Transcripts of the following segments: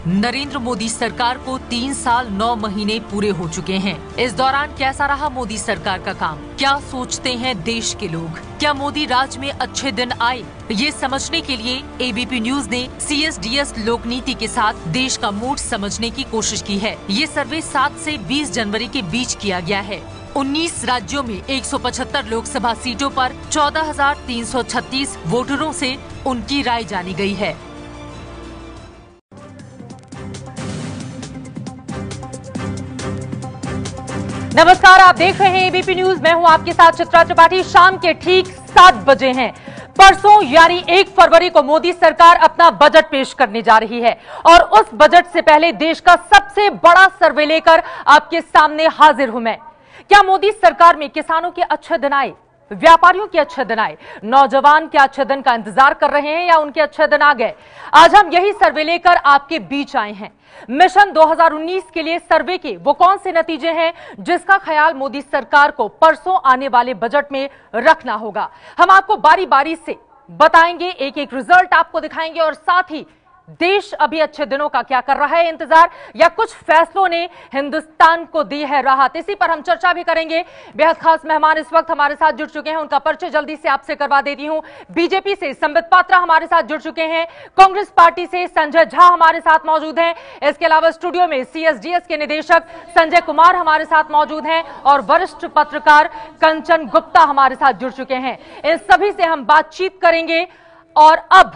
नरेंद्र मोदी सरकार को 3 साल 9 महीने पूरे हो चुके हैं। इस दौरान कैसा रहा मोदी सरकार का काम? क्या सोचते हैं देश के लोग? क्या मोदी राज में अच्छे दिन आए? ये समझने के लिए एबीपी न्यूज ने CSDS लोक नीति के साथ देश का मूड समझने की कोशिश की है। ये सर्वे 7 से 20 जनवरी के बीच किया गया है। 19 राज्यों में 175 लोकसभा सीटों पर 14,336 वोटरों से उनकी राय जानी गई है। नमस्कार, आप देख रहे हैं एबीपी न्यूज। मैं हूं आपके साथ चित्रा त्रिपाठी। शाम के ठीक 7 बजे हैं। परसों यानी 1 फरवरी को मोदी सरकार अपना बजट पेश करने जा रही है और उस बजट से पहले देश का सबसे बड़ा सर्वे लेकर आपके सामने हाजिर हूं मैं। क्या मोदी सरकार में किसानों के अच्छे दिन आए, व्यापारियों के अच्छे दिन आए, नौजवान के अच्छे दिन का इंतजार कर रहे हैं या उनके अच्छे दिन आ गए? आज हम यही सर्वे लेकर आपके बीच आए हैं। मिशन 2019 के लिए सर्वे के वो कौन से नतीजे हैं जिसका ख्याल मोदी सरकार को परसों आने वाले बजट में रखना होगा? हम आपको बारी बारी से बताएंगे, एक एक रिजल्ट आपको दिखाएंगे और साथ ही देश अभी अच्छे दिनों का क्या कर रहा है इंतजार, या कुछ फैसलों ने हिंदुस्तान को दी है राहत। इसी पर हम चर्चा भी करेंगे। बेहद खास मेहमान इस वक्त हमारे साथ जुड़ चुके हैं, उनका परिचय जल्दी से आपसे करवा देती हूं। बीजेपी से संबित पात्रा हमारे साथ जुड़ चुके हैं, कांग्रेस पार्टी से संजय झा हमारे साथ मौजूद हैं, इसके अलावा स्टूडियो में CSDS के निदेशक संजय कुमार हमारे साथ मौजूद हैं और वरिष्ठ पत्रकार कंचन गुप्ता हमारे साथ जुड़ चुके हैं। इन सभी से हम बातचीत करेंगे और अब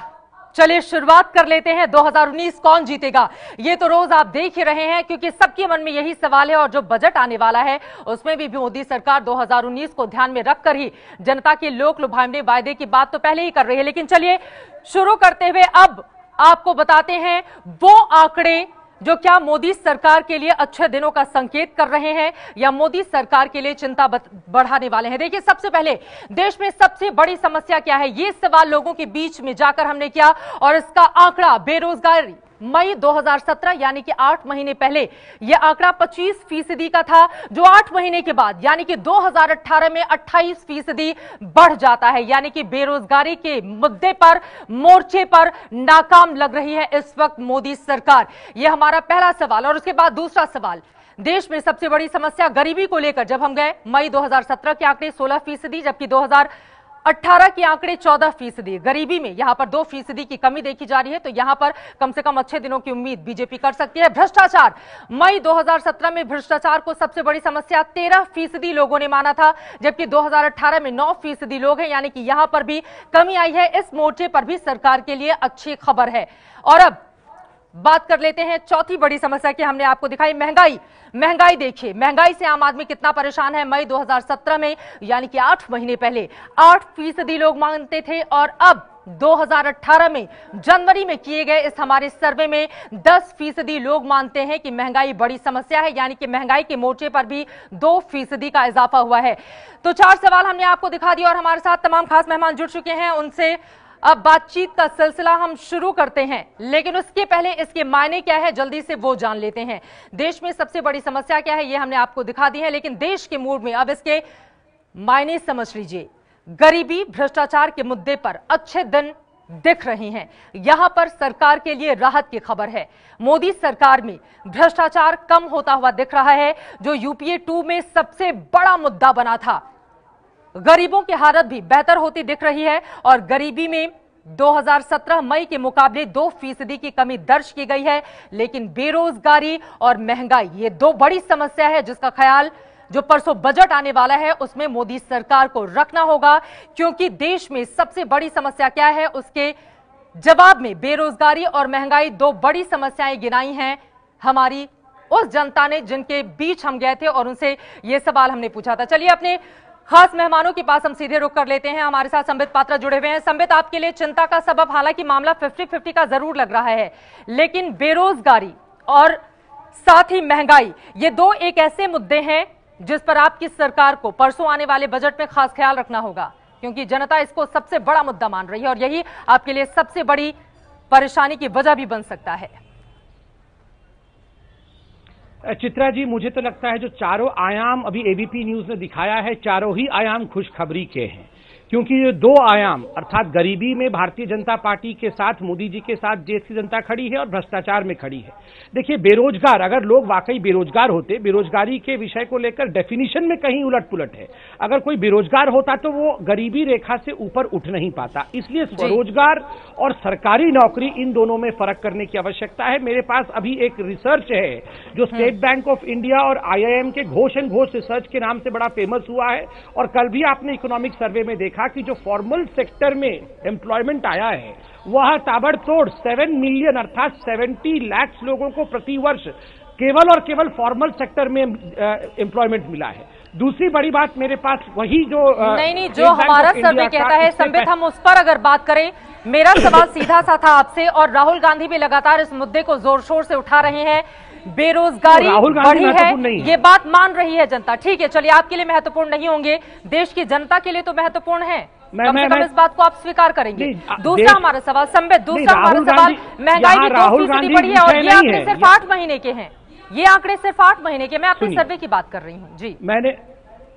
चलिए शुरुआत कर लेते हैं। 2019 कौन जीतेगा, ये तो रोज आप देख ही रहे हैं, क्योंकि सबके मन में यही सवाल है। और जो बजट आने वाला है उसमें भी मोदी सरकार 2019 को ध्यान में रखकर ही जनता के लोक लुभावने वायदे की बात तो पहले ही कर रही है। लेकिन चलिए शुरू करते हुए अब आपको बताते हैं वो आंकड़े जो क्या मोदी सरकार के लिए अच्छे दिनों का संकेत कर रहे हैं या मोदी सरकार के लिए चिंता बढ़ाने वाले हैं। देखिए, सबसे पहले देश में सबसे बड़ी समस्या क्या है, ये सवाल लोगों के बीच में जाकर हमने किया और इसका आंकड़ा बेरोजगारी मई 2017 यानी कि 8 महीने पहले यह आंकड़ा 25% का था, जो 8 महीने के बाद यानी कि 2018 में 28% बढ़ जाता है। यानी कि बेरोजगारी के मुद्दे पर, मोर्चे पर नाकाम लग रही है इस वक्त मोदी सरकार। यह हमारा पहला सवाल। और उसके बाद दूसरा सवाल, देश में सबसे बड़ी समस्या गरीबी को लेकर जब हम गए, मई 2017 के आंकड़े 16%, जबकि 2018 के आंकड़े 14%। गरीबी में यहां पर 2% की कमी देखी जा रही है, तो यहां पर कम से कम अच्छे दिनों की उम्मीद बीजेपी कर सकती है। भ्रष्टाचार, मई 2017 में भ्रष्टाचार को सबसे बड़ी समस्या 13% लोगों ने माना था, जबकि 2018 में 9% लोग हैं, यानी कि यहां पर भी कमी आई है। इस मोर्चे पर भी सरकार के लिए अच्छी खबर है। और अब बात कर लेते हैं चौथी बड़ी समस्या की, हमने आपको दिखाई महंगाई देखिए, महंगाई से आम आदमी कितना परेशान है। मई 2017 में यानी कि 8 महीने पहले 8% लोग मानते थे और अब 2018 में जनवरी में किए गए इस हमारे सर्वे में 10% लोग मानते हैं कि महंगाई बड़ी समस्या है, यानी कि महंगाई के मोर्चे पर भी 2% का इजाफा हुआ है। तो 4 सवाल हमने आपको दिखा दिया और हमारे साथ तमाम खास मेहमान जुड़ चुके हैं, उनसे अब बातचीत का सिलसिला हम शुरू करते हैं। लेकिन उसके पहले इसके मायने क्या है जल्दी से वो जान लेते हैं। देश में सबसे बड़ी समस्या क्या है ये हमने आपको दिखा दी है, लेकिन देश के मूड में अब इसके मायने समझ लीजिए। गरीबी, भ्रष्टाचार के मुद्दे पर अच्छे दिन दिख रहे हैं। यहां पर सरकार के लिए राहत की खबर है। मोदी सरकार में भ्रष्टाचार कम होता हुआ दिख रहा है, जो UPA 2 में सबसे बड़ा मुद्दा बना था। गरीबों की हालत भी बेहतर होती दिख रही है और गरीबी में 2017 मई के मुकाबले 2% की कमी दर्ज की गई है। लेकिन बेरोजगारी और महंगाई, ये 2 बड़ी समस्या है जिसका ख्याल जो परसों बजट आने वाला है उसमें मोदी सरकार को रखना होगा, क्योंकि देश में सबसे बड़ी समस्या क्या है उसके जवाब में बेरोजगारी और महंगाई 2 बड़ी समस्याएं गिनाई हैं हमारी उस जनता ने जिनके बीच हम गए थे और उनसे ये सवाल हमने पूछा था। चलिए अपने खास मेहमानों के पास हम सीधे रुख कर लेते हैं। हमारे साथ संबित पात्रा जुड़े हुए हैं। संबित, आपके लिए चिंता का सबब, हालांकि मामला 50-50 का जरूर लग रहा है, लेकिन बेरोजगारी और साथ ही महंगाई, ये 2 एक ऐसे मुद्दे हैं जिस पर आपकी सरकार को परसों आने वाले बजट में खास ख्याल रखना होगा, क्योंकि जनता इसको सबसे बड़ा मुद्दा मान रही है और यही आपके लिए सबसे बड़ी परेशानी की वजह भी बन सकता है। चित्रा जी, मुझे तो लगता है जो चारों आयाम अभी एबीपी न्यूज ने दिखाया है, चारों ही आयाम खुशखबरी के हैं। क्योंकि ये दो आयाम अर्थात गरीबी में भारतीय जनता पार्टी के साथ, मोदी जी के साथ देश की जनता खड़ी है और भ्रष्टाचार में खड़ी है। देखिए, बेरोजगार, अगर लोग वाकई बेरोजगार होते, बेरोजगारी के विषय को लेकर डेफिनेशन में कहीं उलट पुलट है। अगर कोई बेरोजगार होता तो वो गरीबी रेखा से ऊपर उठ नहीं पाता। इसलिए स्वरोजगार और सरकारी नौकरी, इन दोनों में फर्क करने की आवश्यकता है। मेरे पास अभी एक रिसर्च है जो स्टेट बैंक ऑफ इंडिया और IIM के घोष एंड घोष रिसर्च के नाम से बड़ा फेमस हुआ है। और कल भी आपने इकोनॉमिक सर्वे में देखा कि जो फॉर्मल सेक्टर में एम्प्लॉयमेंट आया है वह ताबड़तोड़ 7 मिलियन अर्थात 70 लाख लोगों को प्रति वर्ष केवल और केवल फॉर्मल सेक्टर में एम्प्लॉयमेंट मिला है। दूसरी बड़ी बात मेरे पास वही जो नहीं जो हमारा सर्वे कहता है, संबित, हम उस पर अगर बात करें, मेरा सवाल सीधा सा था आपसे, और राहुल गांधी भी लगातार इस मुद्दे को जोर शोर से उठा रहे हैं। बेरोजगारी बढ़ी है, ये बात मान रही है जनता। ठीक है, चलिए, आपके लिए महत्वपूर्ण नहीं होंगे, देश की जनता के लिए तो महत्वपूर्ण है। कम से कम इस बात को आप स्वीकार करेंगे। दूसरा हमारा सवाल, संबित, दूसरा हमारा सवाल, महंगाई भी 2% बढ़ी है और ये आंकड़े सिर्फ 8 महीने के हैं। ये आंकड़े सिर्फ 8 महीने के। मैं अपने सर्वे की बात कर रही हूँ जी।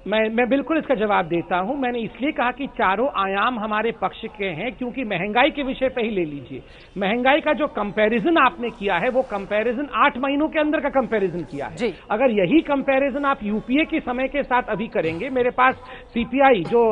मैं बिल्कुल इसका जवाब देता हूं। मैंने इसलिए कहा कि चारों आयाम हमारे पक्ष के हैं, क्योंकि महंगाई के विषय पे ही ले लीजिए। महंगाई का जो कंपैरिजन आपने किया है वो कंपैरिजन 8 महीनों के अंदर का कंपैरिजन किया है। अगर यही कंपैरिजन आप यूपीए के समय के साथ अभी करेंगे, मेरे पास सीपीआई जो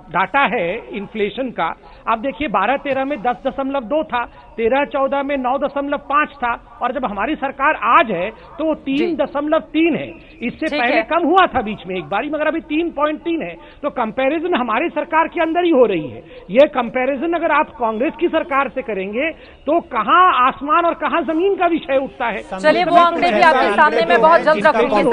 डाटा है इन्फ्लेशन का, आप देखिए 12-13 में 10.2 था, 13-14 में 9.5 था, और जब हमारी सरकार आज है तो 3.3 है। इससे पहले कम हुआ था बीच में एक बारी, मगर अभी 3.3 है। तो कंपैरिजन हमारी सरकार के अंदर ही हो रही है। ये कंपैरिजन अगर आप कांग्रेस की सरकार से करेंगे तो कहां आसमान और कहां जमीन का विषय उठता है। चलिए, वो आंकड़े भी आपके सामने में बहुत जल्द रखूंगी।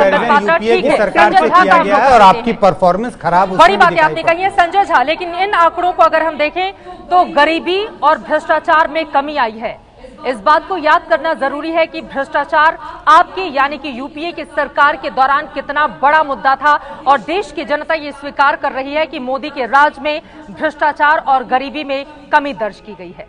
ठीक है, सरकार से किया गया है और आपकी परफॉर्मेंस खराब, बड़ी बात आपने कही है संजय झा। लेकिन इन आंकड़ों को अगर हम देखें तो गरीबी और भ्रष्टाचार में कमी आई है। इस बात को याद करना जरूरी है कि भ्रष्टाचार आपके यानी कि यूपीए की सरकार के दौरान कितना बड़ा मुद्दा था, और देश की जनता ये स्वीकार कर रही है कि मोदी के राज में भ्रष्टाचार और गरीबी में कमी दर्ज की गई है।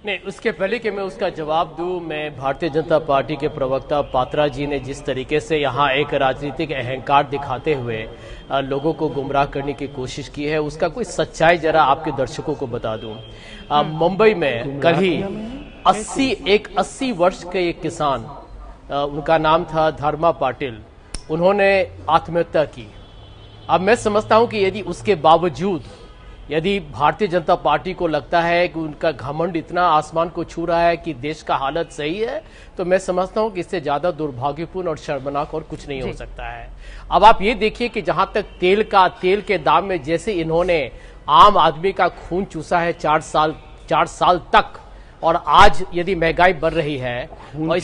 नहीं, उसके पहले कि मैं उसका जवाब दूं, मैं भारतीय जनता पार्टी के प्रवक्ता पात्रा जी ने जिस तरीके से यहाँ एक राजनीतिक अहंकार दिखाते हुए लोगों को गुमराह करने की कोशिश की है, उसका कोई सच्चाई जरा आपके दर्शकों को बता दूं। मुंबई में कल ही 80 वर्ष के एक किसान, उनका नाम था धर्मा पाटिल, उन्होंने आत्महत्या की। अब मैं समझता हूं कि यदि उसके बावजूद यदि भारतीय जनता पार्टी को लगता है कि उनका घमंड इतना आसमान को छू रहा है कि देश का हालत सही है, तो मैं समझता हूं कि इससे ज्यादा दुर्भाग्यपूर्ण और शर्मनाक और कुछ नहीं हो सकता है। अब आप ये देखिए कि जहां तक तेल के दाम में जैसे इन्होंने आम आदमी का खून चूसा है 4 साल तक, और आज यदि महंगाई बढ़ रही है और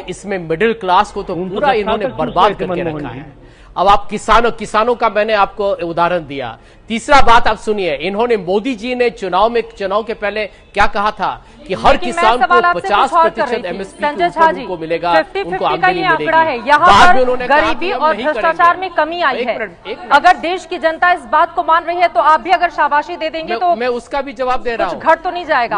इसमें मिडिल क्लास को तो पूरा इन्होंने बर्बाद करके रखा है। अब आप किसानों का मैंने आपको उदाहरण दिया। तीसरा बात आप सुनिए, इन्होंने मोदी जी ने चुनाव के पहले क्या कहा था कि हर किसान को 50% MSP को मिलेगा, उनको आमदनी मिलेगी। यहाँ पर गरीबी और भ्रष्टाचार में कमी आई है। अगर देश की जनता इस बात को मान रही है तो आप भी अगर शाबाशी दे देंगे तो मैं उसका भी जवाब दे रहा हूँ। घट तो नहीं जाएगा।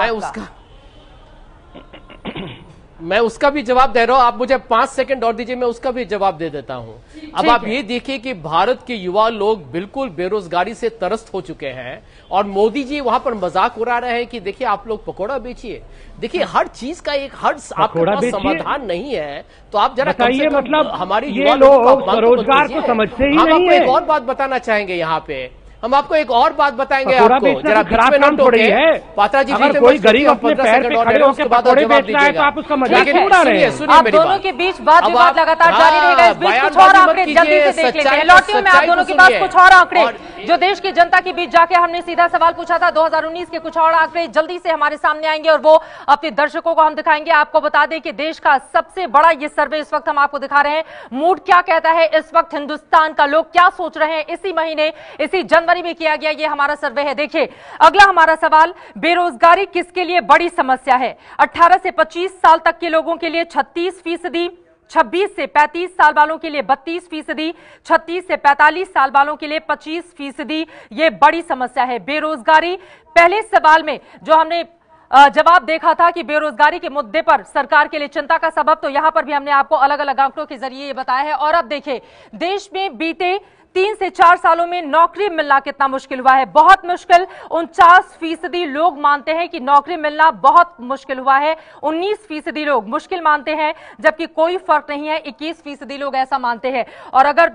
मैं उसका भी जवाब दे रहा हूं। आप मुझे 5 सेकंड और दीजिए, मैं उसका भी जवाब दे देता हूं। अब आप ये देखिए कि भारत के युवा लोग बिल्कुल बेरोजगारी से त्रस्त हो चुके हैं, और मोदी जी वहां पर मजाक उड़ा रहे हैं कि देखिए आप लोग पकौड़ा बेचिए। देखिए, हर चीज का आपके पास समाधान नहीं है, तो आप जरा बताइए, मतलब हमारी युवा लोग रोजगार को समझते ही नहीं है। एक और बात बताना चाहेंगे यहाँ पे, हम आपको एक और बात बताएंगे आपको, जरा खराब काम थोड़ी है। पात्रा जी, अगर कोई गरीब अपने पैर पे खड़े होकर पकौड़े बेच रहा है तो आप उसका मजाक क्यों उड़ा रहे हैं? आप दोनों के बीच बात विवाद लगातार जारी रहेगा। इस बीच कुछ और आंकड़े जल्दी से देख लेते हैं। लौटियों में आप दोनों के पास कुछ और आंकड़े जो देश की जनता के बीच जाके हमने सीधा सवाल पूछा था 2019 के, कुछ और आंकड़े जल्दी से हमारे सामने आएंगे और वो अपने दर्शकों को हम दिखाएंगे। आपको बता दें कि देश का सबसे बड़ा ये सर्वे इस वक्त हम आपको दिखा रहे हैं। मूड क्या कहता है इस वक्त हिंदुस्तान का, लोग क्या सोच रहे हैं, इसी महीने इसी जनवरी में किया गया ये हमारा सर्वे है। देखिए, अगला हमारा सवाल, बेरोजगारी किसके लिए बड़ी समस्या है? 18 से 25 साल तक के लोगों के लिए 36%, 26 से 35 साल वालों के लिए 32%, 36 से 45 साल वालों के लिए 25%। ये बड़ी समस्या है बेरोजगारी। पहले सवाल में जो हमने जवाब देखा था कि बेरोजगारी के मुद्दे पर सरकार के लिए चिंता का सबब, तो यहां पर भी हमने आपको अलग अलग आंकड़ों के जरिए ये बताया है। और अब देखिए, देश में बीते 3 से 4 सालों में नौकरी मिलना कितना मुश्किल हुआ है, बहुत मुश्किल। 49% लोग मानते हैं कि नौकरी मिलना बहुत मुश्किल हुआ है, 19% लोग मुश्किल मानते हैं, जबकि कोई फर्क नहीं है, 21% लोग ऐसा मानते हैं। और अगर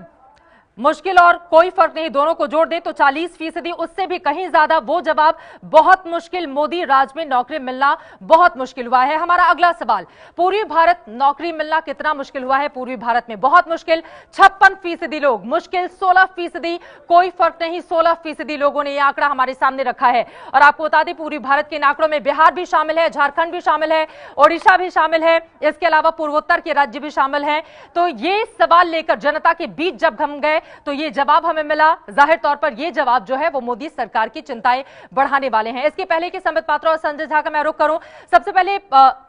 मुश्किल और कोई फर्क नहीं दोनों को जोड़ दे तो 40%, उससे भी कहीं ज्यादा वो जवाब बहुत मुश्किल, मोदी राज में नौकरी मिलना बहुत मुश्किल हुआ है। हमारा अगला सवाल, पूर्वी भारत नौकरी मिलना कितना मुश्किल हुआ है? पूर्वी भारत में बहुत मुश्किल, 56% लोग मुश्किल, 16% कोई फर्क नहीं, 16% लोगों ने यह आंकड़ा हमारे सामने रखा है। और आपको बता दें, पूर्वी भारत के इन आंकड़ों में बिहार भी शामिल है, झारखंड भी शामिल है, ओडिशा भी शामिल है, इसके अलावा पूर्वोत्तर के राज्य भी शामिल हैं। तो ये सवाल लेकर जनता के बीच जब हम गए तो ये जवाब हमें मिला। जाहिर तौर पर ये जवाब जो है वो मोदी सरकार की चिंताएं बढ़ाने वाले हैं। इसके पहले कि संबित पात्रा और संजय झा का मैं रुख करूं, सबसे पहले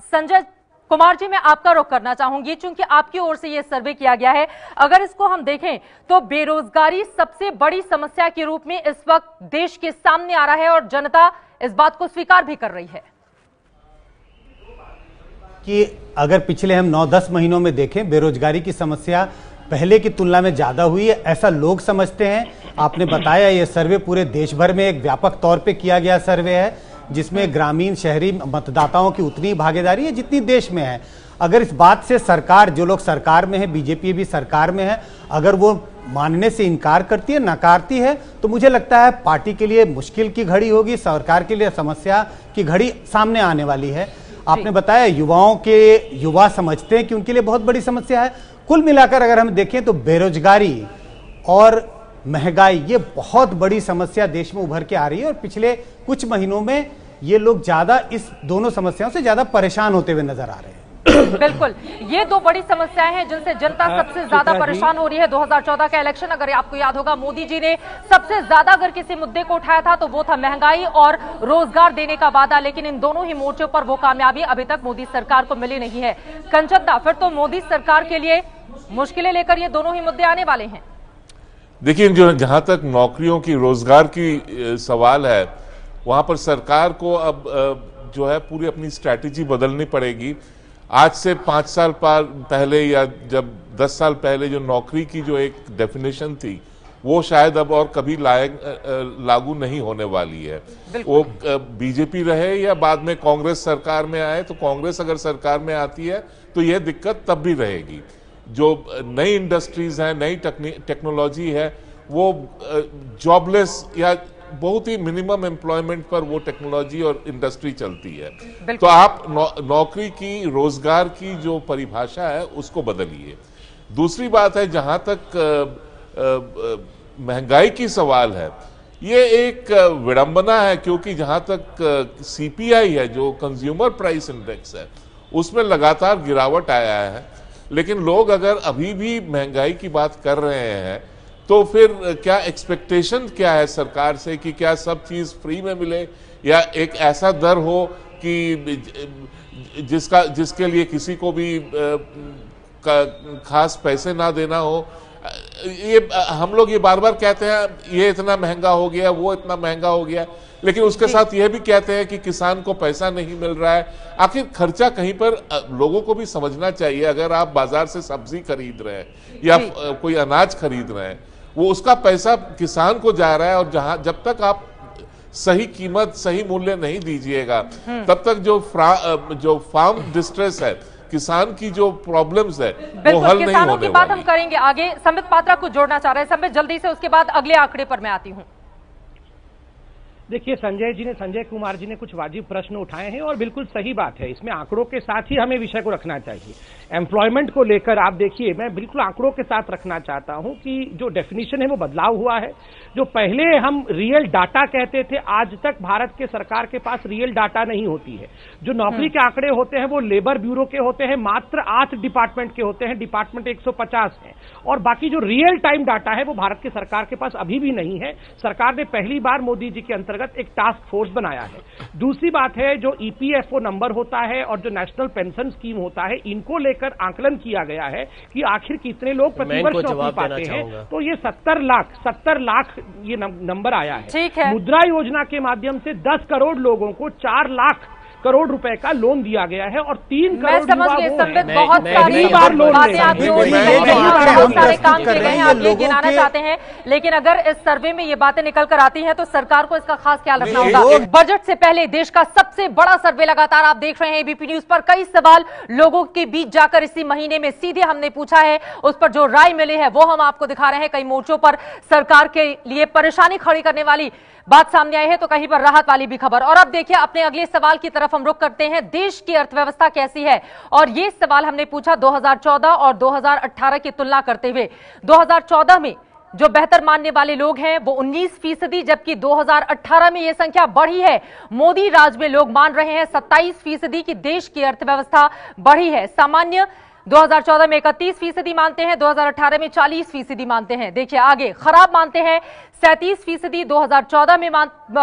संजय कुमार जी मैं आपका रुख करना चाहूंगी, चूंकि आपकी ओर से यह सर्वे किया गया है। अगर इसको हम देखें तो बेरोजगारी सबसे बड़ी समस्या के रूप में इस वक्त देश के सामने आ रहा है और जनता इस बात को स्वीकार भी कर रही है कि अगर पिछले हम 9-10 महीनों में देखें, बेरोजगारी की समस्या पहले की तुलना में ज्यादा हुई है, ऐसा लोग समझते हैं। आपने बताया ये सर्वे पूरे देश भर में एक व्यापक तौर पे किया गया सर्वे है, जिसमें ग्रामीण शहरी मतदाताओं की उतनी भागीदारी है जितनी देश में है। अगर इस बात से सरकार, जो लोग सरकार में है, बीजेपी भी सरकार में है, अगर वो मानने से इनकार करती है, नकारती है, तो मुझे लगता है पार्टी के लिए मुश्किल की घड़ी होगी, सरकार के लिए समस्या की घड़ी सामने आने वाली है। आपने बताया युवा समझते हैं कि उनके लिए बहुत बड़ी समस्या है। कुल मिलाकर अगर हम देखें तो बेरोजगारी और महंगाई ये बहुत बड़ी समस्या देश में उभर के आ रही है और पिछले कुछ महीनों में ये लोग ज्यादा इस दोनों समस्याओं से ज्यादा परेशान होते हुए नजर आ रहे हैं। बिल्कुल, ये दो बड़ी समस्याएं हैं जिनसे जनता सबसे ज्यादा परेशान हो रही है। 2014 का इलेक्शन अगर आपको याद होगा, मोदी जी ने सबसे ज्यादा अगर किसी मुद्दे को उठाया था तो वो था महंगाई और रोजगार देने का वादा, लेकिन इन दोनों ही मोर्चों पर वो कामयाबी अभी तक मोदी सरकार को मिली नहीं है। कंचन, फिर तो मोदी सरकार के लिए मुश्किलें लेकर ये दोनों ही मुद्दे आने वाले हैं। देखिए, जहां तक नौकरियों की, रोजगार की सवाल है, वहां पर सरकार को अब जो है पूरी अपनी स्ट्रैटेजी बदलनी पड़ेगी। आज से 5 साल पहले या जब 10 साल पहले जो नौकरी की जो एक डेफिनेशन थी, वो शायद अब और कभी लागू नहीं होने वाली है। वो बीजेपी रहे या बाद में कांग्रेस सरकार में आए, तो कांग्रेस अगर सरकार में आती है तो यह दिक्कत तब भी रहेगी। जो नई इंडस्ट्रीज हैं, नई टेक्नोलॉजी है, वो जॉबलेस या बहुत ही मिनिमम एम्प्लॉयमेंट पर वो टेक्नोलॉजी और इंडस्ट्री चलती है। तो आप नौकरी की, रोजगार की जो परिभाषा है उसको बदलिए। दूसरी बात है, जहां तक महंगाई की सवाल है, ये एक विडंबना है, क्योंकि जहां तक सीपीआई है, जो कंज्यूमर प्राइस इंडेक्स है, उसमें लगातार गिरावट आया है। लेकिन लोग अगर अभी भी महंगाई की बात कर रहे हैं तो फिर क्या एक्सपेक्टेशन क्या है सरकार से कि क्या सब चीज फ्री में मिले, या एक ऐसा दर हो कि जिसके लिए किसी को भी खास पैसे ना देना हो। ये हम लोग ये बार बार कहते हैं ये इतना महंगा हो गया, वो इतना महंगा हो गया, लेकिन उसके साथ ये भी कहते हैं कि किसान को पैसा नहीं मिल रहा है। आखिर खर्चा कहीं पर लोगों को भी समझना चाहिए। अगर आप बाजार से सब्जी खरीद रहे हैं या कोई अनाज खरीद रहे हैं, वो उसका पैसा किसान को जा रहा है, और जब तक आप सही कीमत, सही मूल्य नहीं दीजिएगा, तब तक जो फार्म डिस्ट्रेस है, किसान की जो प्रॉब्लम्स है, वो हल नहीं होने वाली। किसानों की बात हम करेंगे आगे। संबित पात्रा कुछ जोड़ना चाह रहे हैं। संबित, जल्दी से, उसके बाद अगले आंकड़े पर मैं आती हूँ। देखिए, संजय कुमार जी ने कुछ वाजिब प्रश्न उठाए हैं और बिल्कुल सही बात है। इसमें आंकड़ों के साथ ही हमें विषय को रखना चाहिए। एम्प्लॉयमेंट को लेकर आप देखिए, मैं बिल्कुल आंकड़ों के साथ रखना चाहता हूं कि जो डेफिनेशन है वो बदलाव हुआ है। जो पहले हम रियल डाटा कहते थे, आज तक भारत के सरकार के पास रियल डाटा नहीं होती है। जो नौकरी के आंकड़े होते हैं वो लेबर ब्यूरो के होते हैं, मात्र 8 डिपार्टमेंट के होते हैं, डिपार्टमेंट 150 है, और बाकी जो रियल टाइम डाटा है वो भारत की सरकार के पास अभी भी नहीं है। सरकार ने पहली बार मोदी जी के अंतर्गत एक टास्क फोर्स बनाया है। दूसरी बात है, जो ईपीएफओ नंबर होता है और जो नेशनल पेंशन स्कीम होता है, इनको लेकर आंकलन किया गया है कि आखिर कितने लोग प्रतिवर्ष नौकरी पाते हैं। तो ये 70 लाख ये नंबर आया है। ठीक है। मुद्रा योजना के माध्यम से 10 करोड़ लोगों को 4 लाख करोड़ रुपए का लोन दिया गया है और 3 करोड़ मैं समझ गई संबित, बहुत सारी बातें आप जोड़ दी हैं, बहुत सारे काम किए गए हैं, आप ये गिनाना चाहते हैं, लेकिन अगर इस सर्वे में ये बातें निकल कर आती हैं तो सरकार को इसका खास ख्याल रखना होगा। बजट से पहले देश का सबसे बड़ा सर्वे लगातार आप देख रहे हैं एबीपी न्यूज पर। कई सवाल लोगों के बीच जाकर इसी महीने में सीधे हमने पूछा है, उस पर जो राय मिली है वो हम आपको दिखा रहे हैं। कई मोर्चों पर सरकार के लिए परेशानी खड़ी करने वाली बात सामने आई है तो कहीं पर राहत वाली भी खबर। और अब देखिए अपने अगले सवाल की तरफ हम रुख करते हैं। देश की अर्थव्यवस्था कैसी है, और ये सवाल हमने पूछा 2014 और 2018 की तुलना करते हुए। 2014 में जो बेहतर मानने वाले लोग हैं वो 19%, जबकि 2018 में यह संख्या बढ़ी है। मोदी राज में लोग मान रहे हैं 27% की देश की अर्थव्यवस्था बढ़ी है। सामान्य 2014 में 31% मानते हैं, 2018 में 40% मानते हैं। देखिए आगे खराब मानते हैं 37%, 2014 में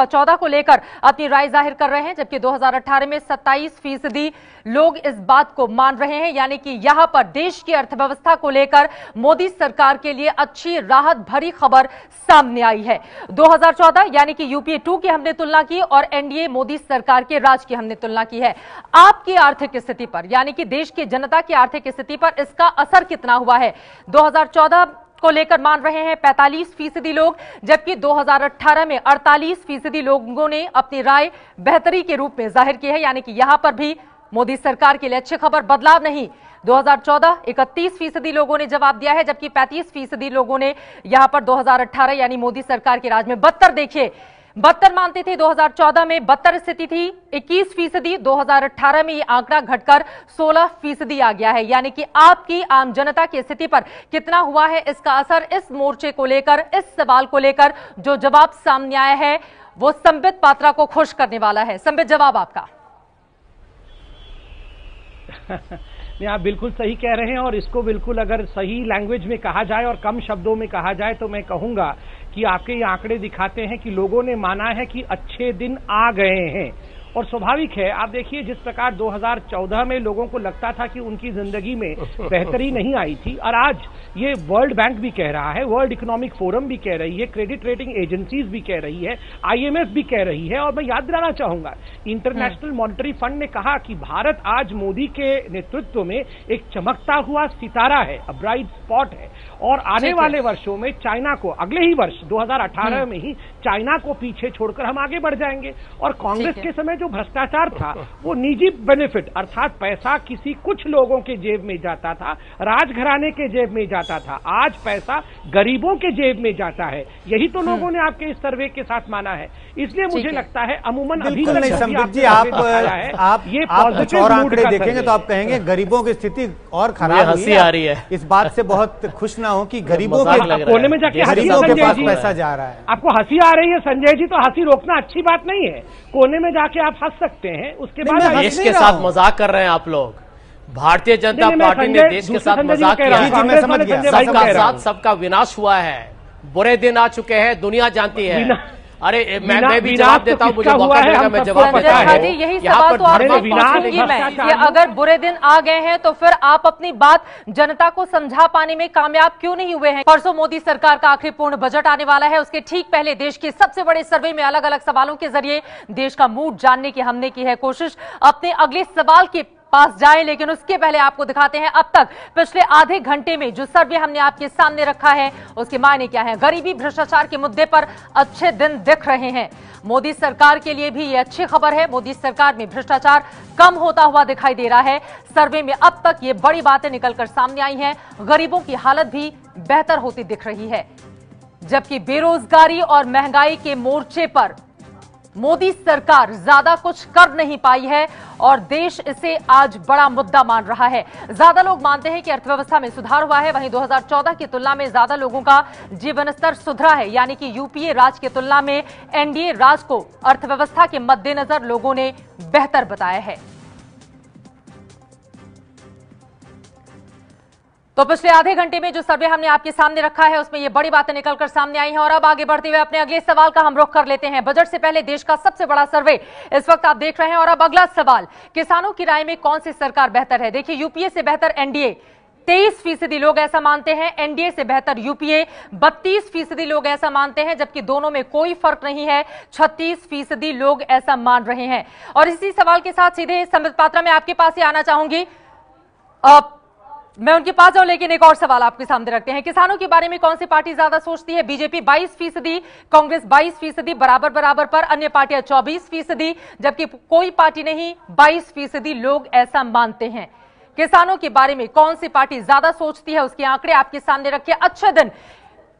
14 को लेकर अपनी राय जाहिर कर रहे हैं, जबकि 2018 में 27% लोग इस बात को मान रहे हैं। यानी कि यहां पर देश की अर्थव्यवस्था को लेकर मोदी सरकार के लिए अच्छी राहत भरी खबर सामने आई है। 2014 यानी कि यूपीए 2 की हमने तुलना की और एनडीए मोदी सरकार के राज की हमने तुलना की है। आपकी आर्थिक स्थिति पर यानी कि देश की जनता की आर्थिक स्थिति पर इसका असर कितना हुआ है? 2014 को लेकर मान रहे हैं 45% लोग, जबकि 2018 में 48% लोगों ने अपनी राय बेहतरी के रूप में जाहिर की है। यानी कि यहां पर भी मोदी सरकार के लिए अच्छी खबर, बदलाव नहीं। 2014 31% लोगों ने जवाब दिया है, जबकि 35% लोगों ने यहां पर 2018 यानी मोदी सरकार के राज में बदतर देखिए। 72 मानते थे 2014 में, 72 स्थिति थी 21%, 2018 में ये आंकड़ा घटकर 16% आ गया है। यानी कि आपकी आम जनता की स्थिति पर कितना हुआ है इसका असर, इस मोर्चे को लेकर, इस सवाल को लेकर जो जवाब सामने आया है वो संबित पात्रा को खुश करने वाला है। संबित, जवाब आपका। नहीं, आप बिल्कुल सही कह रहे हैं और इसको बिल्कुल अगर सही लैंग्वेज में कहा जाए और कम शब्दों में कहा जाए तो मैं कहूंगा कि आपके ये आंकड़े दिखाते हैं कि लोगों ने माना है कि अच्छे दिन आ गए हैं। और स्वाभाविक है, आप देखिए जिस प्रकार 2014 में लोगों को लगता था कि उनकी जिंदगी में बेहतरी नहीं आई थी, और आज ये वर्ल्ड बैंक भी कह रहा है, वर्ल्ड इकोनॉमिक फोरम भी कह रही है, क्रेडिट रेटिंग एजेंसीज भी कह रही है, आईएमएफ भी कह रही है। और मैं याद दिलाना चाहूंगा, इंटरनेशनल मॉनेटरी फंड ने कहा कि भारत आज मोदी के नेतृत्व में एक चमकता हुआ सितारा है, अ ब्राइट स्पॉट है। और आने वाले वर्षों में चाइना को, अगले ही वर्ष 2018 में ही चाइना को पीछे छोड़कर हम आगे बढ़ जाएंगे। और कांग्रेस के समय जो भ्रष्टाचार था वो निजी बेनिफिट अर्थात पैसा किसी कुछ लोगों के जेब में जाता था, राजघराने के जेब में जाता था, आज पैसा गरीबों के जेब में जाता है। यही तो लोगों ने आपके इस सर्वे के साथ माना है। इसलिए मुझे लगता है अमूमन अभी तक नहीं संबित जी, आप ये कुछ और आंकड़े देखेंगे तो आप कहेंगे गरीबों की स्थिति और खराब हंसी आ रही है। इस बात से बहुत खुश ना हो कि गरीबों के कोने में जाके गरीबों के पास पैसा जा रहा है। आपको हंसी आ रही है संजय जी, तो हंसी रोकना अच्छी बात नहीं है। कोने में जाके आप हंस सकते हैं, उसके बाद देश के साथ मजाक कर रहे हैं आप लोग। भारतीय जनता पार्टी ने देश के साथ मजाक किया है। सबका साथ सबका विनाश हुआ है, बुरे दिन आ चुके हैं, दुनिया जानती है। अरे मैं भी जवाब देता हूं, मुझे मौका मिलेगा, मैं जवाब देता हूं। यही सवाल तो आपको पूछूंगी मैं कि अगर बुरे दिन आ गए हैं तो फिर आप अपनी बात जनता को समझा पाने में कामयाब क्यों नहीं हुए हैं? परसों मोदी सरकार का आखिरी पूर्ण बजट आने वाला है, उसके ठीक पहले देश के सबसे बड़े सर्वे में अलग अलग सवालों के जरिए देश का मूड जानने की हमने की है कोशिश। अपने अगले सवाल के पास जाए, लेकिन उसके पहले आपको दिखाते हैं अब तक पिछले आधे घंटे में जो सर्वे हमने आपके सामने रखा है उसके मायने क्या है। गरीबी भ्रष्टाचार के मुद्दे पर अच्छे दिन दिख रहे हैं। मोदी सरकार के लिए भी ये अच्छी खबर है, मोदी सरकार में भ्रष्टाचार कम होता हुआ दिखाई दे रहा है। सर्वे में अब तक ये बड़ी बातें निकलकर सामने आई हैं, गरीबों की हालत भी बेहतर होती दिख रही है, जबकि बेरोजगारी और महंगाई के मोर्चे पर मोदी सरकार ज्यादा कुछ कर नहीं पाई है और देश इसे आज बड़ा मुद्दा मान रहा है। ज्यादा लोग मानते हैं कि अर्थव्यवस्था में सुधार हुआ है, वहीं 2014 की तुलना में ज्यादा लोगों का जीवन स्तर सुधरा है। यानी कि यूपीए राज की तुलना में एनडीए राज को अर्थव्यवस्था के मद्देनजर लोगों ने बेहतर बताया है। तो पिछले आधे घंटे में जो सर्वे हमने आपके सामने रखा है उसमें ये बड़ी बातें निकलकर सामने आई हैं। और अब आगे बढ़ते हुए अपने अगले सवाल का हम रुख कर लेते हैं। बजट से पहले देश का सबसे बड़ा सर्वे इस वक्त आप देख रहे हैं। और अब अगला सवाल, किसानों की राय में कौन सी सरकार बेहतर है? देखिए, यूपीए से बेहतर एनडीए, 23% लोग ऐसा मानते हैं। एनडीए से बेहतर यूपीए 32% लोग ऐसा मानते हैं, जबकि दोनों में कोई फर्क नहीं है। 36% लोग ऐसा मान रहे हैं। और इसी सवाल के साथ सीधे संबित पात्रा, मैं आपके पास ही आना चाहूंगी। मैं उनके पास जाऊं, लेकिन एक और सवाल आपके सामने रखते हैं। किसानों के बारे में कौन सी पार्टी ज्यादा सोचती है? बीजेपी 22%, कांग्रेस 22%, बराबर पर। अन्य पार्टियां 24%, जबकि कोई पार्टी नहीं। 22% लोग ऐसा मानते हैं। किसानों के बारे में कौन सी पार्टी ज्यादा सोचती है, उसके आंकड़े आपके सामने रखे। अच्छे दिन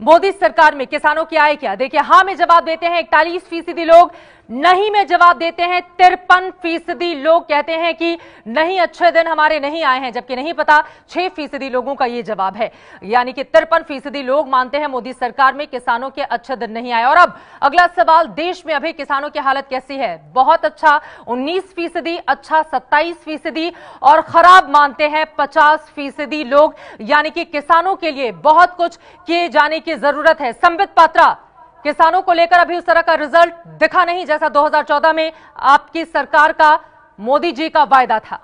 मोदी सरकार में किसानों की आय क्या? देखिए, हां में जवाब देते हैं 41% लोग, नहीं में जवाब देते हैं 53% लोग। कहते हैं कि नहीं, अच्छे दिन हमारे नहीं आए हैं, जबकि नहीं पता 6% लोगों का यह जवाब है। यानी कि 53% लोग मानते हैं मोदी सरकार में किसानों के अच्छे दिन नहीं आए। और अब अगला सवाल, देश में अभी किसानों की हालत कैसी है? बहुत अच्छा 19%, अच्छा 27% और खराब मानते हैं 50% लोग। यानी कि किसानों के लिए बहुत कुछ किए जाने की जरूरत है। संबित पात्रा, किसानों को लेकर अभी उस तरह का रिजल्ट दिखा नहीं जैसा 2014 में आपकी सरकार का, मोदी जी का वायदा था।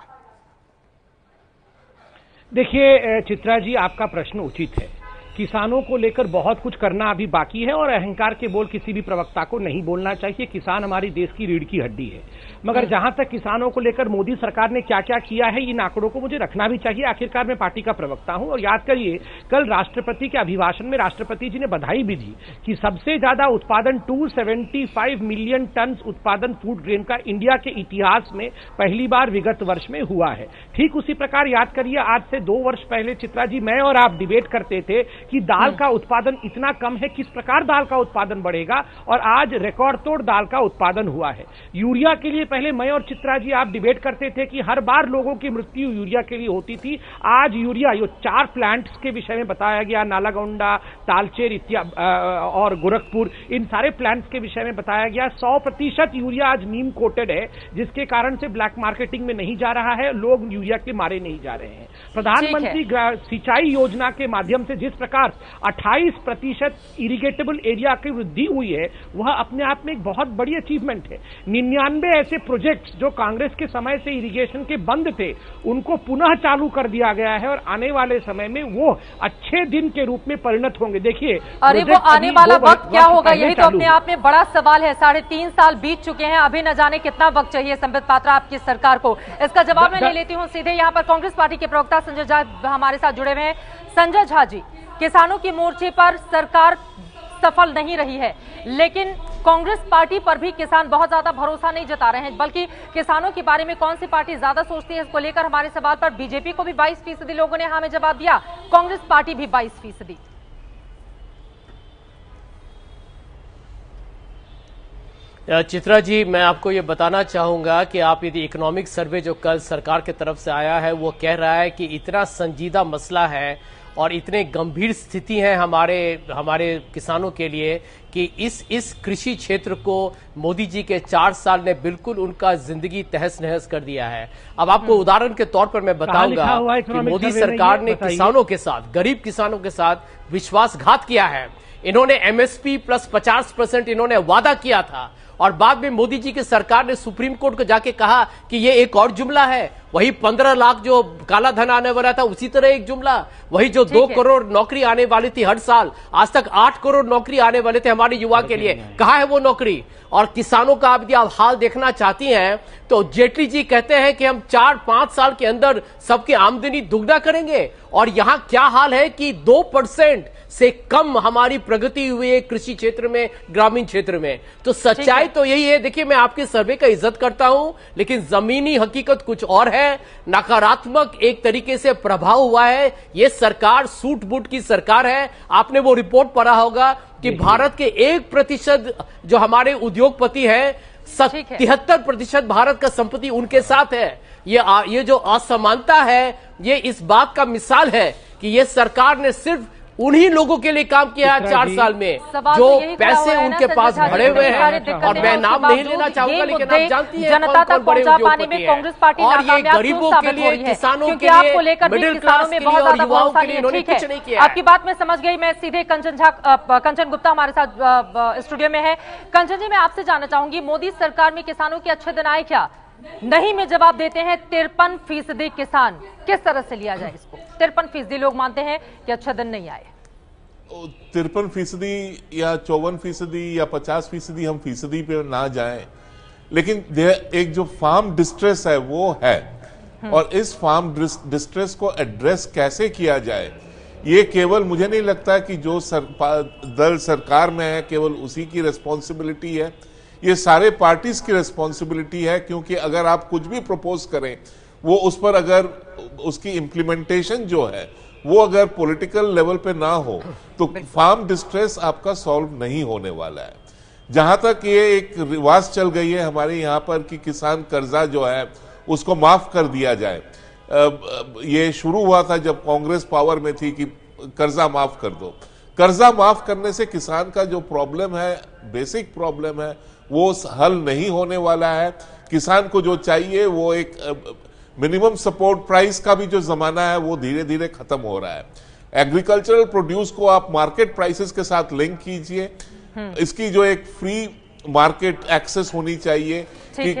देखिए चित्रा जी, आपका प्रश्न उचित है। किसानों को लेकर बहुत कुछ करना अभी बाकी है और अहंकार के बोल किसी भी प्रवक्ता को नहीं बोलना चाहिए। किसान हमारी देश की रीढ़ की हड्डी है। मगर जहां तक किसानों को लेकर मोदी सरकार ने क्या क्या किया है, इन आंकड़ों को मुझे रखना भी चाहिए। आखिरकार मैं पार्टी का प्रवक्ता हूं। और याद करिए, कल राष्ट्रपति के अभिभाषण में राष्ट्रपति जी ने बधाई भी दी कि सबसे ज्यादा उत्पादन 275 मिलियन टन उत्पादन फूड ग्रेन का इंडिया के इतिहास में पहली बार विगत वर्ष में हुआ है। ठीक उसी प्रकार याद करिए, आज से 2 वर्ष पहले चित्रा जी, मैं और आप डिबेट करते थे कि दाल का उत्पादन इतना कम है, किस प्रकार दाल का उत्पादन बढ़ेगा, और आज रिकॉर्ड तोड़ दाल का उत्पादन हुआ है। यूरिया के लिए पहले मैं और चित्रा जी आप डिबेट करते थे कि हर बार लोगों की मृत्यु यूरिया के लिए होती थी। आज यूरिया, ये 4 प्लांट्स के विषय में बताया गया, नालागोंडा, तालचेर और गोरखपुर, इन सारे प्लांट्स के विषय में बताया गया। 100% यूरिया आज नीम कोटेड है, जिसके कारण से ब्लैक मार्केटिंग में नहीं जा रहा है, लोग यूरिया के मारे नहीं जा रहे हैं। प्रधानमंत्री सिंचाई योजना के माध्यम से जिस प्रकार 28% इरिगेटेबल एरिया की वृद्धि हुई है, वह अपने आप में एक बहुत बड़ी अचीवमेंट है। 99 ऐसे प्रोजेक्ट्स जो कांग्रेस के समय से इरिगेशन के बंद थे, उनको पुनः चालू कर दिया गया है और आने वाले समय में वो अच्छे दिन के रूप में परिणत होंगे। देखिए, अरे वो आने वाला वक्त क्या होगा, यही तो अपने आप में बड़ा सवाल है। 3.5 साल बीत चुके हैं, अभी न जाने कितना वक्त चाहिए संबित पात्रा आपकी सरकार को। इसका जवाब मैं ले लेती हूं सीधे। यहां पर कांग्रेस पार्टी के प्रवक्ता संजय झा हमारे साथ जुड़े हुए हैं। संजय झा जी, किसानों के मोर्चे पर सरकार सफल नहीं रही है, लेकिन कांग्रेस पार्टी पर भी किसान बहुत ज्यादा भरोसा नहीं जता रहे हैं। बल्कि किसानों के बारे में कौन सी पार्टी ज्यादा सोचती है, इसको लेकर हमारे सवाल पर बीजेपी को भी 22% लोगों ने हाँ में जवाब दिया, कांग्रेस पार्टी भी 22%। चित्रा जी, मैं आपको ये बताना चाहूंगा कि आप यदि इकोनॉमिक सर्वे जो कल सरकार की तरफ से आया है, वो कह रहा है कि इतना संजीदा मसला है और इतने गंभीर स्थिति है हमारे किसानों के लिए कि इस कृषि क्षेत्र को मोदी जी के 4 साल ने बिल्कुल उनका जिंदगी तहस नहस कर दिया है। अब आपको उदाहरण के तौर पर मैं बताऊंगा कि मोदी सरकार ने किसानों के साथ, गरीब किसानों के साथ विश्वासघात किया है। इन्होंने एमएसपी प्लस 50% इन्होंने वादा किया था और बाद में मोदी जी की सरकार ने सुप्रीम कोर्ट को जाके कहा कि ये एक और जुमला है। वही 15 लाख जो काला धन आने वाला था, उसी तरह एक जुमला। वही जो 2 करोड़ नौकरी आने वाली थी हर साल, आज तक 8 करोड़ नौकरी आने वाले थे हमारे युवा के लिए, कहाँ है वो नौकरी? और किसानों का आप यदि आप हाल देखना चाहती हैं तो जेटली जी कहते हैं कि हम 4-5 साल के अंदर सबकी आमदनी दुगना करेंगे, और यहां क्या हाल है कि 2% से कम हमारी प्रगति हुई है कृषि क्षेत्र में, ग्रामीण क्षेत्र में। तो सच्चाई तो यही है। देखिए, मैं आपके सर्वे का इज्जत करता हूं, लेकिन जमीनी हकीकत कुछ और है। नकारात्मक एक तरीके से प्रभाव हुआ है। ये सरकार सूट बूट की सरकार है। आपने वो रिपोर्ट पढ़ा होगा कि भारत के 1% जो हमारे उद्योगपति हैं, 73% भारत का संपत्ति उनके साथ है। ये जो असमानता है, ये इस बात का मिसाल है कि ये सरकार ने सिर्फ उन्हीं लोगों के लिए काम किया है 4 साल में जो पैसे उनके पास भरे हुए हैं। और मैं नाम नहीं लेना चाहूंगा, लेकिन आप जानती हैं जनता तक पहुंचा पाने में कांग्रेस पार्टी और ये गरीबों के लिए, किसानों के लिए, मिडिल क्लास के लिए और युवाओं के लिए इन्होंने कुछ नहीं किया। आपकी बात मैं समझ गई। मैं सीधे कंचन गुप्ता हमारे साथ स्टूडियो में है। कंचन जी, मैं आपसे जानना चाहूंगी, मोदी सरकार में किसानों के अच्छे दिन आए क्या? नहीं में जवाब देते हैं 53% किसान। किस तरह से लिया जाए इसको? 53% लोग मानते हैं कि अच्छे दिन नहीं आए। 53% या 54% या 50% हम फीसदी पे ना जाएं, लेकिन एक जो फार्म डिस्ट्रेस है वो है, और इस फार्म डिस्ट्रेस को एड्रेस कैसे किया जाए, ये केवल मुझे नहीं लगता कि जो दल सरकार में है केवल उसी की रिस्पॉन्सिबिलिटी है, ये सारे पार्टीज की रिस्पॉन्सिबिलिटी है। क्योंकि अगर आप कुछ भी प्रपोज करें, वो उस पर अगर उसकी इम्प्लीमेंटेशन जो है वो अगर पॉलिटिकल लेवल पे ना हो तो फार्म डिस्ट्रेस आपका सॉल्व नहीं होने वाला है। जहां तक ये एक रिवाज चल गई है हमारे यहाँ पर कि किसान कर्जा जो है उसको माफ कर दिया जाए, ये शुरू हुआ था जब कांग्रेस पावर में थी कि कर्जा माफ कर दो। कर्जा माफ करने से किसान का जो प्रॉब्लम है, बेसिक प्रॉब्लम है, वो हल नहीं होने वाला है। किसान को जो चाहिए वो एक मिनिमम सपोर्ट प्राइस का भी जो जमाना है वो धीरे धीरे खत्म हो रहा है। एग्रीकल्चरल प्रोड्यूस को आप मार्केट प्राइसेस के साथ लिंक कीजिए, इसकी जो एक फ्री मार्केट एक्सेस होनी चाहिए कि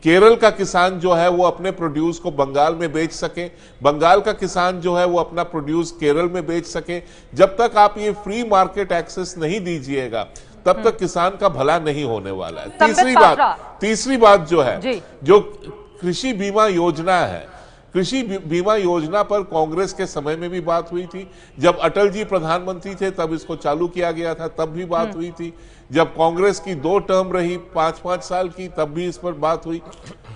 केरल का किसान जो है वो अपने प्रोड्यूस को बंगाल में बेच सके, बंगाल का किसान जो है वो अपना प्रोड्यूस केरल में बेच सके। जब तक आप ये फ्री मार्केट एक्सेस नहीं दीजिएगा तब तक किसान का भला नहीं होने वाला है। तीसरी बात जो है, जो कृषि बीमा योजना है, कृषि बीमा योजना पर कांग्रेस के समय में भी बात हुई थी, जब अटल जी प्रधानमंत्री थे तब इसको चालू किया गया था, तब भी बात हुई थी, जब कांग्रेस की 2 टर्म रही 5-5 साल की तब भी इस पर बात हुई,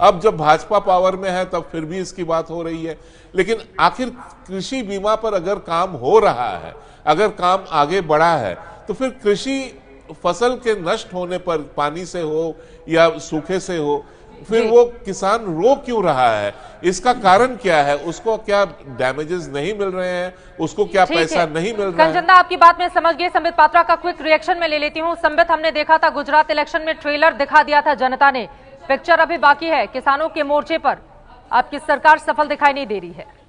अब जब भाजपा पावर में है तब फिर भी इसकी बात हो रही है। लेकिन आखिर कृषि बीमा पर अगर काम हो रहा है, अगर काम आगे बढ़ा है, तो फिर कृषि फसल के नष्ट होने पर, पानी से हो या सूखे से हो, फिर वो किसान रो क्यों रहा है? इसका कारण क्या है? उसको क्या डैमेजेस नहीं मिल रहे हैं? उसको क्या पैसा नहीं मिल रहा है? कंचनदा, आपकी बात में समझ गए। संबित पात्रा का क्विक रिएक्शन में ले लेती हूँ। संबित, हमने देखा था गुजरात इलेक्शन में ट्रेलर दिखा दिया था जनता ने, पिक्चर अभी बाकी है। किसानों के मोर्चे पर आपकी सरकार सफल दिखाई नहीं दे रही है।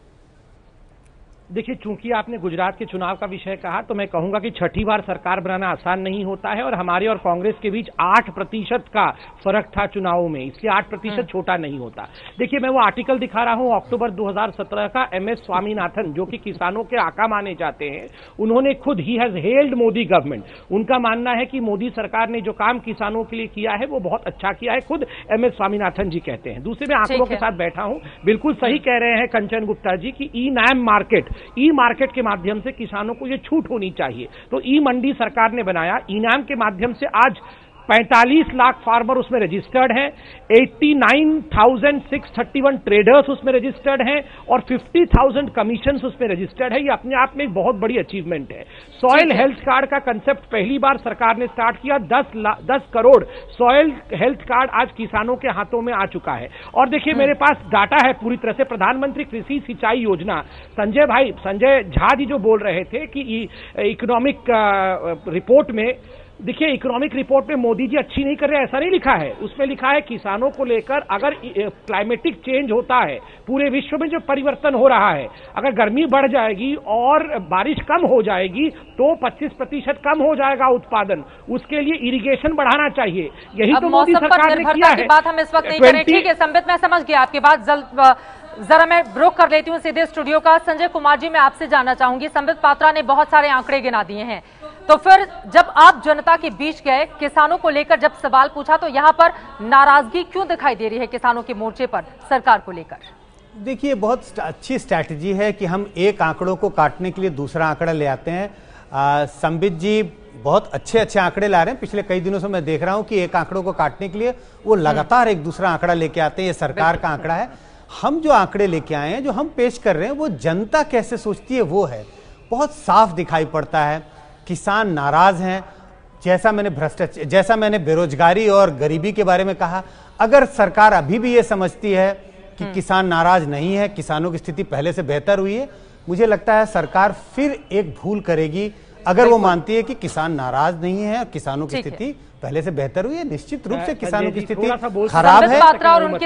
देखिए, चूंकि आपने गुजरात के चुनाव का विषय कहा तो मैं कहूंगा कि छठी बार सरकार बनाना आसान नहीं होता है, और हमारे और कांग्रेस के बीच 8% का फर्क था चुनावों में, इसलिए 8% छोटा नहीं होता। देखिए, मैं वो आर्टिकल दिखा रहा हूं अक्टूबर 2017 का, MS स्वामीनाथन, जो कि किसानों के आका माने जाते हैं, उन्होंने खुद, he has held Modi government, उनका मानना है कि मोदी सरकार ने जो काम किसानों के लिए किया है वो बहुत अच्छा किया है, खुद MS स्वामीनाथन जी कहते हैं। दूसरे, मैं आंकड़ों के साथ बैठा हूं, बिल्कुल सही कह रहे हैं कंचन गुप्ता जी की ई-नाम मार्केट, ई मार्केट के माध्यम से किसानों को ये छूट होनी चाहिए, तो ई मंडी सरकार ने बनाया। ई नाम के माध्यम से आज 45 लाख फार्मर उसमें रजिस्टर्ड हैं, 89,631 ट्रेडर्स उसमें रजिस्टर्ड हैं, और 50,000 कमीशंस उसमें रजिस्टर्ड है। ये अपने आप में एक बहुत बड़ी अचीवमेंट है। सॉइल हेल्थ कार्ड का कंसेप्ट पहली बार सरकार ने स्टार्ट किया, 10 करोड़ सॉइल हेल्थ कार्ड आज किसानों के हाथों में आ चुका है। और देखिए, मेरे पास डाटा है पूरी तरह से, प्रधानमंत्री कृषि सिंचाई योजना, संजय झा जी जो बोल रहे थे कि इकोनॉमिक रिपोर्ट में, देखिए, इकोनॉमिक रिपोर्ट में मोदी जी अच्छी नहीं कर रहे, ऐसा नहीं लिखा है। उसमें लिखा है किसानों को लेकर, अगर क्लाइमेटिक चेंज होता है, पूरे विश्व में जो परिवर्तन हो रहा है, अगर गर्मी बढ़ जाएगी और बारिश कम हो जाएगी तो 25% कम हो जाएगा उत्पादन, उसके लिए इरिगेशन बढ़ाना चाहिए। यही तो मोदी सरकार ने किया है। बात हम इस वक्त नहीं करें। ठीक है संबित, मैं समझ गया आपकी बात। जरा मैं ब्रोक कर लेती हूँ सीधे स्टूडियो का। संजय कुमार जी, मैं आपसे जानना चाहूंगी, संबित पात्रा ने बहुत सारे आंकड़े गिना दिए हैं, तो फिर जब आप जनता के बीच गए, किसानों को लेकर जब सवाल पूछा, तो यहाँ पर नाराजगी क्यों दिखाई दे रही है किसानों के मोर्चे पर सरकार को लेकर? देखिए, बहुत अच्छी स्ट्रैटेजी है कि हम एक आंकड़ों को काटने के लिए दूसरा आंकड़ा ले आते हैं। संबित जी बहुत अच्छे आंकड़े ला रहे हैं। पिछले कई दिनों से मैं देख रहा हूं कि एक आंकड़ों को काटने के लिए वो लगातार एक दूसरा आंकड़ा लेके आते हैं। ये सरकार का आंकड़ा है। हम जो आंकड़े लेके आए हैं, जो हम पेश कर रहे हैं, वो जनता कैसे सोचती है वो है। बहुत साफ दिखाई पड़ता है, किसान नाराज हैं। जैसा मैंने बेरोजगारी और गरीबी के बारे में कहा, अगर सरकार अभी भी ये समझती है कि किसान नाराज नहीं है, किसानों की स्थिति पहले से बेहतर हुई है, मुझे लगता है सरकार फिर एक भूल करेगी अगर वो मानती है कि किसान नाराज नहीं है और किसानों की स्थिति पहले से बेहतर हुई है। निश्चित रूप से किसानों की स्थिति खराब खराब है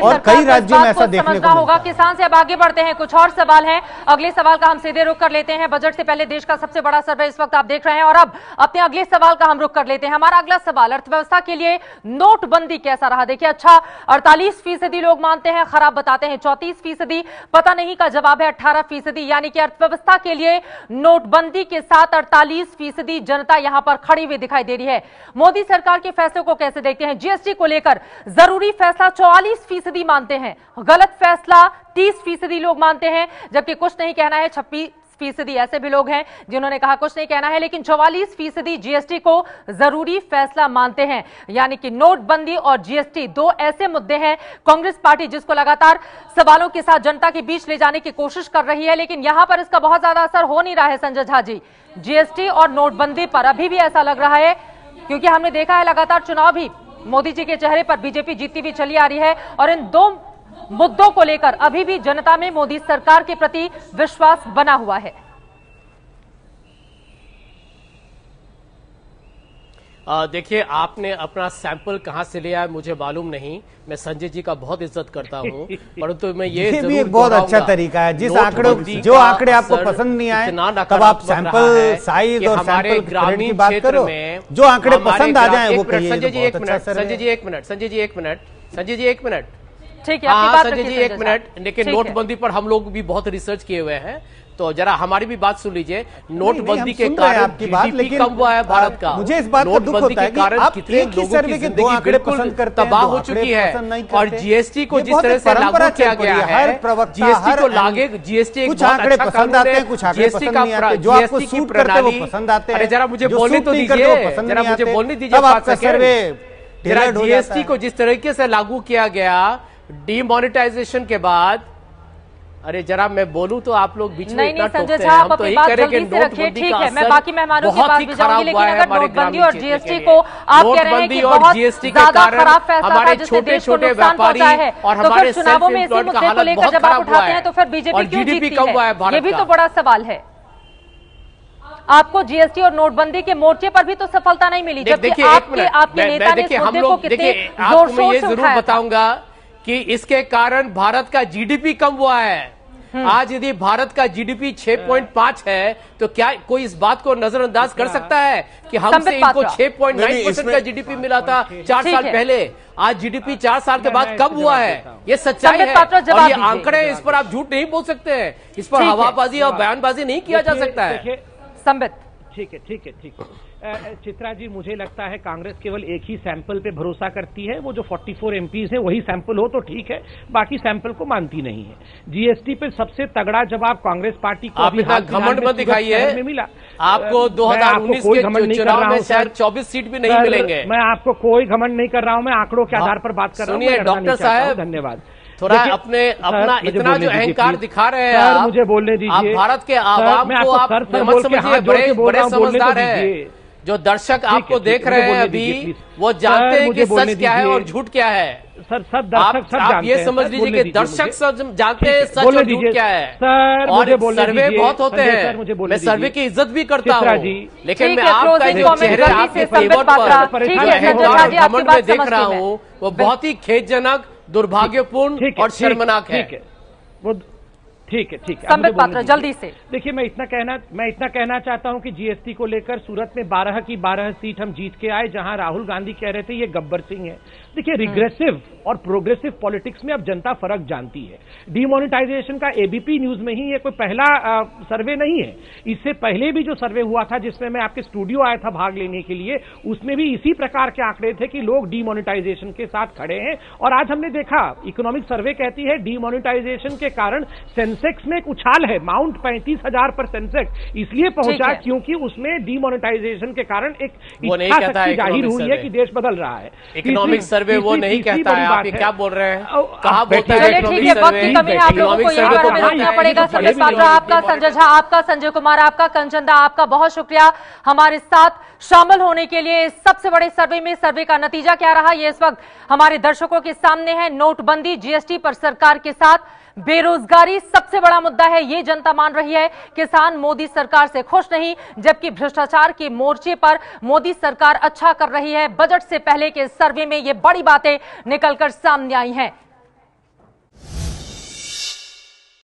और कई राज्यों में ऐसा देखने को होगा। किसान से अब आगे बढ़ते हैं, कुछ और सवाल हैं। अगले सवाल का हम सीधे रुख कर लेते हैं। बजट से पहले देश का सबसे बड़ा सर्वे इस वक्त आप देख रहे हैं और अब अपने अगले सवाल का हम रुख कर लेते हैं। हमारा अगला सवाल, अर्थव्यवस्था के लिए नोटबंदी कैसा रहा? देखिए, अच्छा 48% लोग मानते हैं, खराब बताते हैं 34%, पता नहीं का जवाब है 18%। यानी कि अर्थव्यवस्था के लिए नोटबंदी के साथ 48% जनता यहां पर खड़ी हुई दिखाई दे रही है। मोदी सरकार के फैसले को कैसे देखते हैं? जीएसटी को लेकर जरूरी फैसला 44% मानते हैं, गलत फैसला 30% लोग मानते हैं, जबकि कुछ नहीं कहना है 26% ऐसे भी लोग हैं जिन्होंने कहा कुछ नहीं कहना है, लेकिन 44% जीएसटी को जरूरी फैसला मानते हैं। यानी कि नोटबंदी और जीएसटी दो ऐसे मुद्दे हैं, कांग्रेस पार्टी जिसको लगातार सवालों के साथ जनता के बीच ले जाने की कोशिश कर रही है, लेकिन यहां पर इसका बहुत ज्यादा असर हो नहीं रहा है। संजय झा जी, जीएसटी और नोटबंदी पर अभी भी ऐसा लग रहा है, क्योंकि हमने देखा है लगातार चुनाव भी मोदी जी के चेहरे पर बीजेपी जीतती हुई चली आ रही है और इन दो मुद्दों को लेकर अभी भी जनता में मोदी सरकार के प्रति विश्वास बना हुआ है। देखिए, आपने अपना सैंपल कहां से लिया है मुझे मालूम नहीं। मैं संजय जी का बहुत इज्जत करता हूं, परंतु मैं ये भी एक बहुत अच्छा तरीका है। जिस आंकड़े जो आंकड़े आपको पसंद नहीं आए तब आप सैंपल साइज और सैंपल ग्रामीण की बात करो, जो आंकड़े पसंद आ जाए वो कहिए। संजय जी एक मिनट, संजय जी एक मिनट, संजय जी एक मिनट, संजय जी एक मिनट, ठीक है, हाँ संजय जी एक मिनट। लेकिन नोटबंदी पर हम लोग भी बहुत रिसर्च किए हुए हैं, तो जरा हमारी भी बात सुन लीजिए। नोटबंदी के कारण आपकी बात, लेकिन कम हुआ है भारत का। मुझे इस बात का दुख होता है कि आप कितने एक ही लोगों सर्वे की के दो जिंदगी आंकड़े बिल्कुल पसंद करते हैं, तबाह दो हो आंकड़े चुकी है। पसंद नहीं और करते। जीएसटी को ये जिस बहुत तरह एक से लागू परंपरा किया चल पड़ी गया है। हर है, प्रवक्ता, जीएसटी को हर लागे, जीएसटी कुछ आंकड़े पसंद आते हैं, कुछ आंकड़े पसंद नहीं आते। जो आपको सूट करते हैं वो पसंद आते हैं, अरे जरा मुझे जो बोलने सूट तो नहीं करते दीजिए, वो पसंद जरा नहीं मुझे आते। बोलने दीजिए। तब आपका सर्वे जरा जीएसटी को जिस तरीके से लागू किया गया डीमोनेटाइजेशन के बाद, अरे जरा मैं बोलूं तो आप लोग बीच में नहीं संजय झा, आप अपनी बात जल्दी से रखिए। ठीक है, मैं बाकी मेहमानों की बात भी जाऊंगी, लेकिन अगर नोटबंदी और जीएसटी को आप कह रहे हैं कि बहुत ज्यादा खराब फैसला था जिससे देश को नुकसान पहुंचा है, तो फिर चुनावों में इसी मुद्दे को लेकर जब आप उठाते हैं तो फिर बीजेपी क्यों जीतती है? ये भी तो बड़ा सवाल है। आपको जीएसटी और नोटबंदी के मोर्चे पर भी तो सफलता नहीं मिली, जबकि आपके नेता ने इस मुद्दे को कितने जोर शोर से उठाया। बताऊंगा कि इसके कारण भारत का जीडीपी कम हुआ है। आज यदि भारत का जीडीपी 6.5 है तो क्या कोई इस बात को नजरअंदाज कर सकता है कि हमसे इनको 6.9% का जीडीपी मिला था 4 साल पहले? आज जीडीपी 4 साल के बाद कम हुआ है, ये सच्चाई है। और ये आंकड़े, इस पर आप झूठ नहीं बोल सकते हैं, इस पर हवाबाजी और बयानबाजी नहीं किया जा सकता है। संबित, ठीक है, ठीक है, ठीक है। चित्रा जी, मुझे लगता है कांग्रेस केवल एक ही सैंपल पे भरोसा करती है, वो जो 44 एमपीज है वही सैंपल हो तो ठीक है, बाकी सैंपल को मानती नहीं है। जीएसटी पे सबसे तगड़ा जवाब कांग्रेस पार्टी को आप इतना घमंड मत दिखाइए, मिला आपको 2019 के चुनाव में शायद 24 सीट भी नहीं मिलेंगे। मैं आपको कोई घमंड नहीं कर रहा हूं, मैं आंकड़ों के आधार पर बात कर रहा हूं। सुनिए डॉक्टर साहब, धन्यवाद। थोड़ा अपना इतना जो अहंकार दिखा रहे हैं आप, मुझे बोलने दीजिए। आप भारत के आवाम को आप मत समझिए, बड़े समझदार हैं। जो दर्शक आपको देख रहे हैं अभी, वो जानते हैं कि सच क्या है और झूठ क्या है। सर, सब दर्शक सब जानते हैं। आप ये समझ लीजिए कि दर्शक सब जानते हैं सच और झूठ क्या है। सर, और सर्वे बहुत होते हैं, मैं सर्वे की इज्जत भी करता हूँ, लेकिन मैं आपका जो चेहरे आपके फेवर पर घमंड में देख रहा हूँ वो बहुत ही खेदजनक, दुर्भाग्यपूर्ण और शर्मनाक है। वो ठीक है, ठीक है। संबित पात्रा, जल्दी से देखिए, मैं इतना कहना चाहता हूं कि जीएसटी को लेकर सूरत में 12 की 12 सीट हम जीत के आए, जहां राहुल गांधी कह रहे थे ये गब्बर सिंह है। देखिए, रिग्रेसिव और प्रोग्रेसिव पॉलिटिक्स में अब जनता फर्क जानती है। डीमोनेटाइजेशन का एबीपी न्यूज में ही ये कोई पहला सर्वे नहीं है। इससे पहले भी जो सर्वे हुआ था, जिसमें मैं आपके स्टूडियो आया था भाग लेने के लिए, उसमें भी इसी प्रकार के आंकड़े थे कि लोग डीमोनेटाइजेशन के साथ खड़े हैं। और आज हमने देखा, इकोनॉमिक सर्वे कहती है डीमोनेटाइजेशन के कारण सेंसेक्स में एक उछाल है। माउंट 35,000 पर सेंसेक्स इसलिए पहुंचा क्योंकि उसमें डीमोनेटाइजेशन के कारण एक इच्छा शक्ति जाहिर हुई है कि देश बदल रहा है। इकोनॉमिक सर्वे वो नहीं कहता है, आप क्या बोल रहे हैं? कहा बोलता है ठीक है, वक्त की कमी है, आप लोगों को यही बारे में रोकना पड़ेगा। संबित पात्रा आपका, संजय झा आपका, संजय कुमार आपका, कंचनदा आपका बहुत शुक्रिया हमारे साथ शामिल होने के लिए। सबसे बड़े सर्वे में सर्वे का नतीजा क्या रहा, ये इस वक्त हमारे दर्शकों के सामने है। नोटबंदी, जीएसटी पर सरकार के साथ बेरोजगारी सबसे बड़ा मुद्दा है, ये जनता मान रही है। किसान मोदी सरकार से खुश नहीं, जबकि भ्रष्टाचार के मोर्चे पर मोदी सरकार अच्छा कर रही है। बजट से पहले के सर्वे में ये बड़ी बातें निकलकर सामने आई हैं।